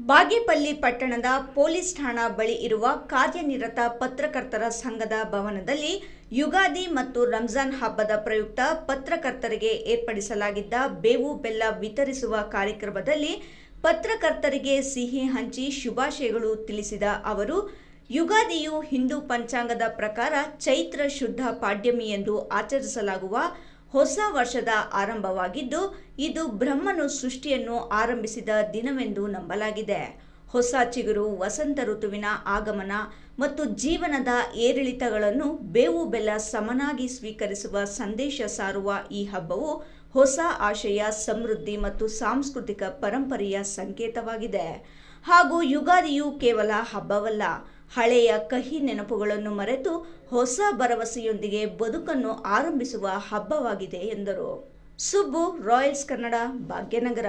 ಬಾಗೇಪಲ್ಲಿ ಪಟ್ಟಣದ ಪೊಲೀಸ್ ಠಾಣಾ ಬಳಿ ಇರುವ ಕಾರ್ಯನಿರತ ಪತ್ರಕರ್ತರ ಸಂಘದ ಭವನದಲ್ಲಿ ಯುಗಾದಿ ಮತ್ತು ರಂಜಾನ್ ಹಬ್ಬದ ಪ್ರಯುಕ್ತ ಪತ್ರಕರ್ತರಿಗೆ ಏರ್ಪಡಿಸಲಾಗಿದ್ದ ಬೇವು ಬೆಲ್ಲ ವಿತರಿಸುವ ಕಾರ್ಯಕ್ರಮದಲ್ಲಿ ಪತ್ರಕರ್ತರಿಗೆ ಸಿಹಿ ಹಂಚಿ ಶುಭಾಶಯಗಳು ತಿಳಿಸಿದ ಅವರು, ಯುಗಾದಿಯು ಹಿಂದೂ ಪಂಚಾಂಗದ ಪ್ರಕಾರ ಚೈತ್ರ ಶುದ್ಧ ಪಾಡ್ಯಮಿ ಎಂದು ಆಚರಿಸಲಾಗುವ ಹೊಸ ವರ್ಷದ ಆರಂಭವಾಗಿದ್ದು, ಇದು ಬ್ರಹ್ಮನು ಸೃಷ್ಟಿಯನ್ನು ಆರಂಭಿಸಿದ ದಿನವೆಂದು ನಂಬಲಾಗಿದೆ. ಹೊಸ ಚಿಗುರು, ವಸಂತ ಋತುವಿನ ಆಗಮನ ಮತ್ತು ಜೀವನದ ಏರಿಳಿತಗಳನ್ನು ಬೇವು ಬೆಲ್ಲ ಸಮನಾಗಿ ಸ್ವೀಕರಿಸುವ ಸಂದೇಶ ಸಾರುವ ಈ ಹಬ್ಬವು ಹೊಸ ಆಶಯ, ಸಮೃದ್ಧಿ ಮತ್ತು ಸಾಂಸ್ಕೃತಿಕ ಪರಂಪರೆಯ ಸಂಕೇತವಾಗಿದೆ. ಹಾಗೂ ಯುಗಾದಿಯು ಕೇವಲ ಹಬ್ಬವಲ್ಲ, ಹಳೆಯ ಕಹಿ ನೆನಪುಗಳನ್ನು ಮರೆತು ಹೊಸ ಭರವಸೆಯೊಂದಿಗೆ ಬದುಕನ್ನು ಆರಂಭಿಸುವ ಹಬ್ಬವಾಗಿದೆ ಎಂದರು. ಸುಬ್ಬು, ರಾಯಲ್ಸ್ ಕನ್ನಡ, ಭಾಗ್ಯನಗರ.